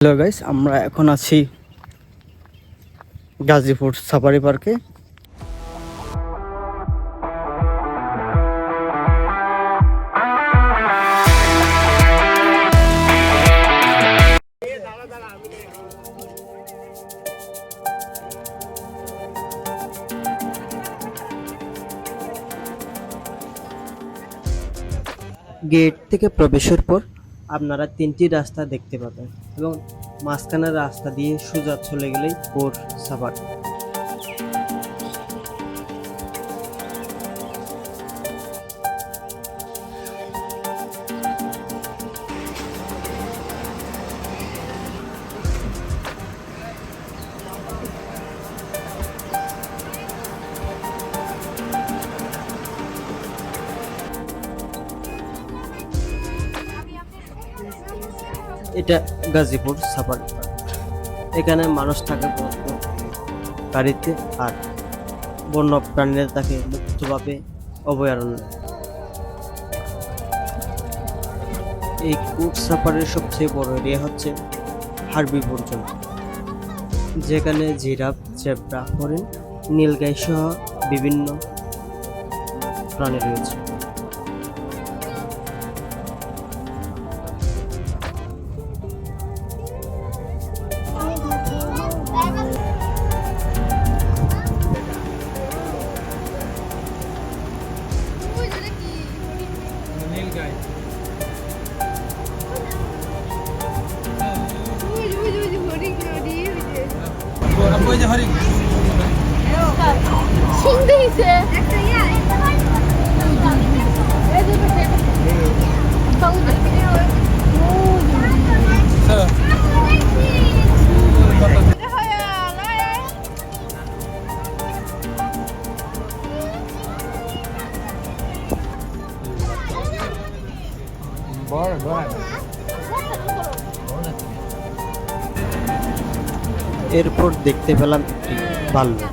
Hello guys, আমরা এখন আছি গাজীপুর সাফারি পার্কে। গেট থেকে প্রবেশের পর আপনারা তিনটি রাস্তা দেখতে পাবেন এবং মাঝখানের রাস্তা দিয়ে সোজা চলে গেলেই পোর সাফারি। এটা গাজীপুর সাফারি পার্ক। এখানে মানুষ থাকে গাড়িতে, আর বন্য প্রাণীরা থাকে মুক্তভাবে অভয়ারণ্যে। এই কোট সাফারির সবচেয়ে বড় এরিয়া হচ্ছে হার্বিভোর জোন, যেখানে জিরাফ, জেব্রা, হরিণ, নীলগাই সহ বিভিন্ন প্রাণী রয়েছে। এরপর দেখতে পেলাম একটি ভাল্লুক।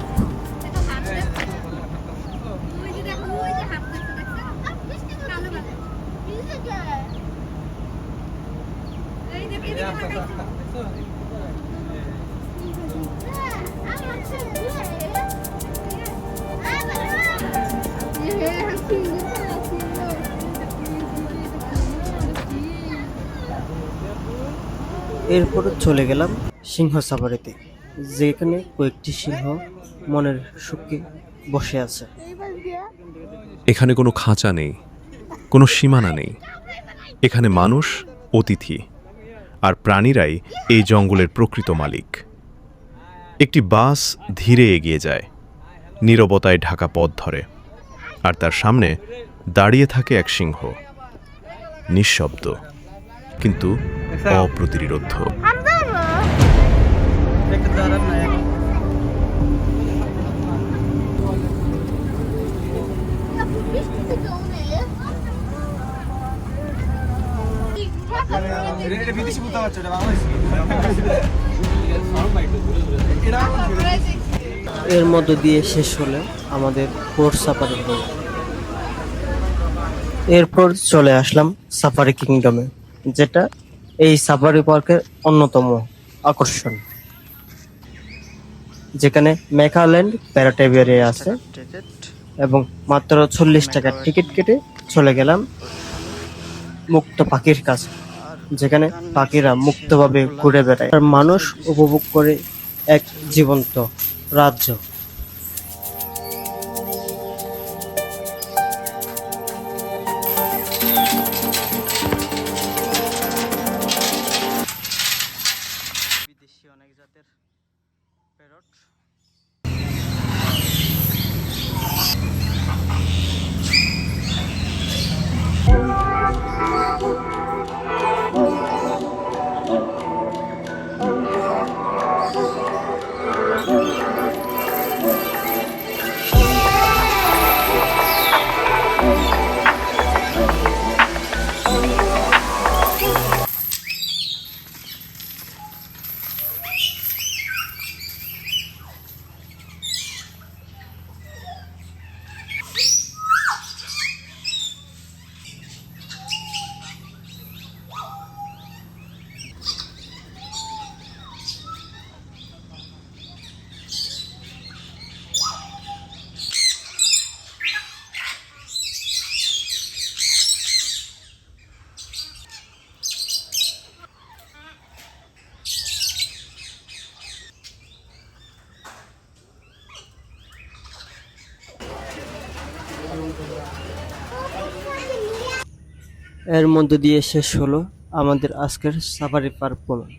এরপর চলে গেলাম সিংহ সাফারিতে, যেখানে কয়েকটি সিংহ মনের সুখে বসে আছে। এখানে কোনো খাঁচা নেই, কোনো সীমানা নেই। এখানে মানুষ অতিথি, আর প্রাণীরাই এই জঙ্গলের প্রকৃত মালিক। একটি বাস ধীরে এগিয়ে যায়, নীরবতায় ঢাকা পথ ধরে, আর তার সামনে দাঁড়িয়ে থাকে এক সিংহ, নিঃশব্দ কিন্তু অপ্রতিরোধ্য। এর মধ্য দিয়ে শেষ হলে আমাদের পোর্ট সাফারি। এরপর চলে আসলাম সাফারি কিংডমে, যেটা এই সাফারি পার্কের অন্যতম আকর্ষণ, যেখানে মেকাল্যান্ড প্যারাটাইভিয়ারিয়া আছে এবং মাত্র 40 টাকার টিকিট কেটে চলে গেলাম মুক্ত পাখির কাছে, যেখানে পাখিরা মুক্তভাবে ঘুরে বেড়ায় আর মানুষ উপভোগ করে এক জীবন্ত রাজ্য। বিদেশি অনেক জাতের প্যারট। এর মধ্য দিয়ে শেষ হলো আমাদের আজকের সাফারি পার্ক ভ্রমণ।